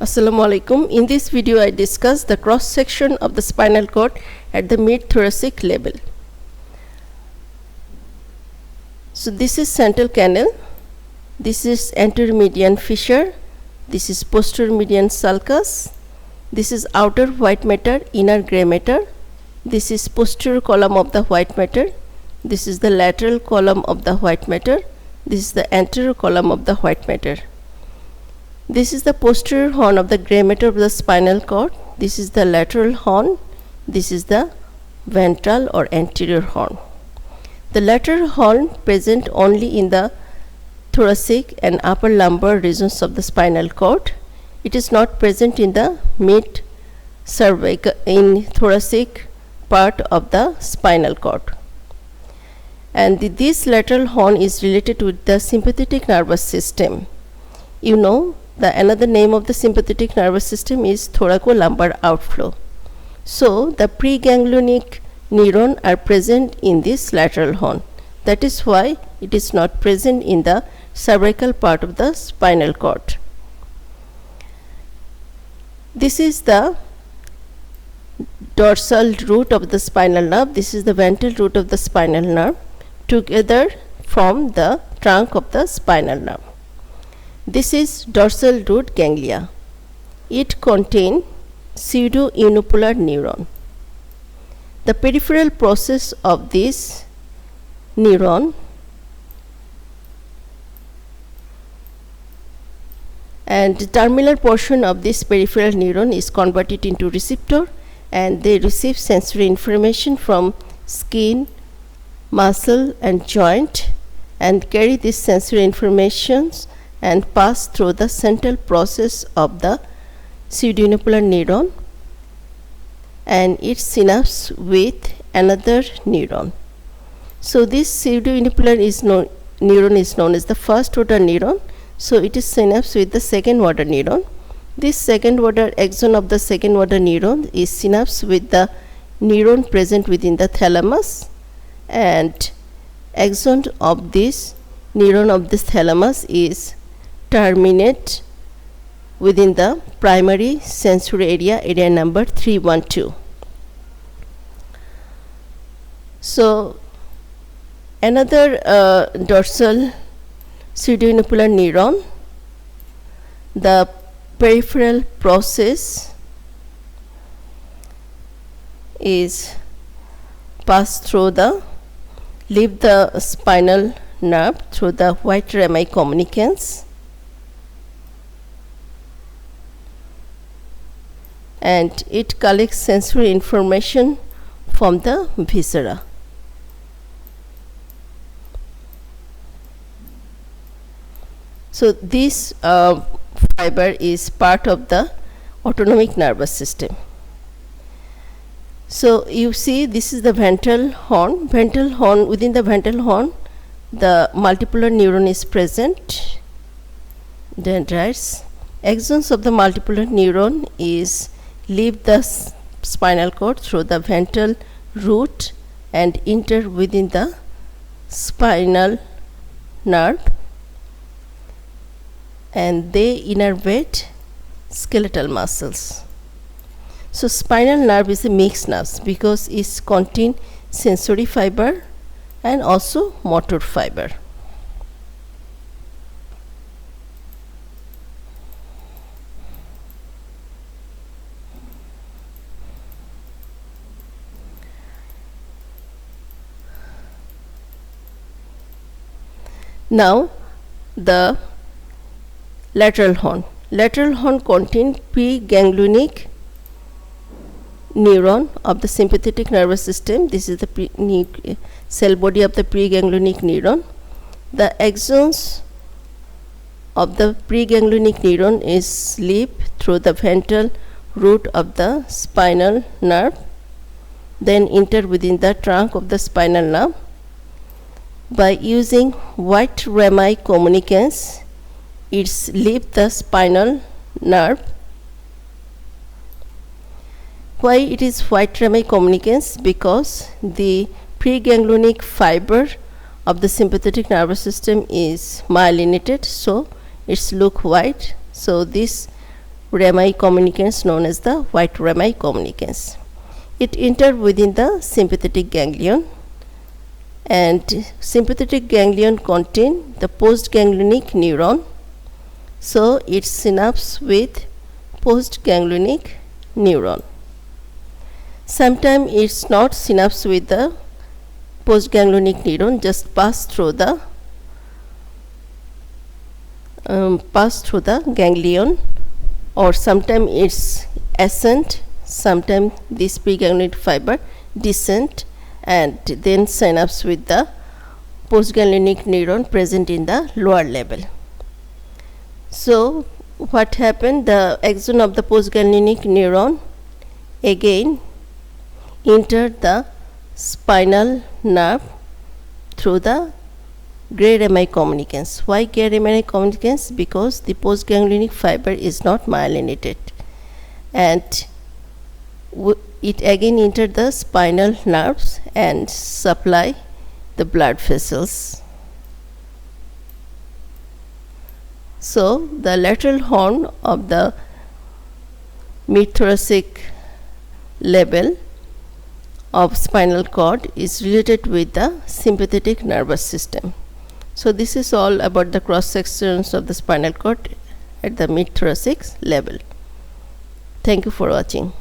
Assalamu alaikum. In this video I discuss the cross section of the spinal cord at the mid thoracic level. So this is central canal, this is anterior median fissure, this is posterior median sulcus, this is outer white matter, inner gray matter, this is posterior column of the white matter, this is the lateral column of the white matter, this is the anterior column of the white matter. This is the posterior horn of the gray matter of the spinal cord. This is the lateral horn. This is the ventral or anterior horn. The lateral horn present only in the thoracic and upper lumbar regions of the spinal cord. It is not present in the mid cervical in thoracic part of the spinal cord. And this lateral horn is related with the sympathetic nervous system. You know, another name of the sympathetic nervous system is thoracolumbar outflow. So the preganglionic neuron are present in this lateral horn. That is why it is not present in the cervical part of the spinal cord. This is the dorsal root of the spinal nerve. This is the ventral root of the spinal nerve. Together form the trunk of the spinal nerve. This is dorsal root ganglia. It contains pseudounipolar neuron. The peripheral process of this neuron and the terminal portion of this peripheral neuron is converted into receptor, and they receive sensory information from skin, muscle and joint and carry this sensory informations and pass through the central process of the pseudounipolar neuron and it synapse with another neuron. So this pseudounipolar neuron is known as the first order neuron. So it is synapse with the second order neuron. This second order axon of the second order neuron is synapse with the neuron present within the thalamus, and axon of this neuron of this thalamus is terminate within the primary sensory area number 312. So another dorsal pseudounipolar neuron, the peripheral process is passed through leave the spinal nerve through the white rami communicans and it collects sensory information from the viscera. So this fiber is part of the autonomic nervous system. So you see, this is the ventral horn. Within the ventral horn, the multipolar neuron is present. Dendrites. Axons of the multipolar neuron is leave the spinal cord through the ventral root and enter within the spinal nerve, and they innervate skeletal muscles. So spinal nerve is a mixed nerve because it contains sensory fiber and also motor fiber. Now the lateral horn. Lateral horn contains preganglionic neuron of the sympathetic nervous system. This is the cell body of the preganglionic neuron. The axons of the preganglionic neuron is leave through the ventral root of the spinal nerve, then enter within the trunk of the spinal nerve. By using white rami communicans, it leave the spinal nerve. Why it is white rami communicans? Because the preganglionic fiber of the sympathetic nervous system is myelinated, so it's look white. So this rami communicants known as the white rami communicants. It enters within the sympathetic ganglion, and sympathetic ganglion contain the postganglionic neuron, so it synapse with postganglionic neuron. Sometimes it's not synapse with the postganglionic neuron, just pass through the ganglion, or sometimes it's ascent, sometimes this preganglionic fiber descent and then synapse with the postganglionic neuron present in the lower level. So what happened, the axon of the postganglionic neuron again entered the spinal nerve through the gray rami communicants. Why gray rami communicants? Because the postganglionic fiber is not myelinated, and it again entered the spinal nerves and supply the blood vessels. So the lateral horn of the mid-thoracic level of spinal cord is related with the sympathetic nervous system. So this is all about the cross sections of the spinal cord at the mid-thoracic level. Thank you for watching.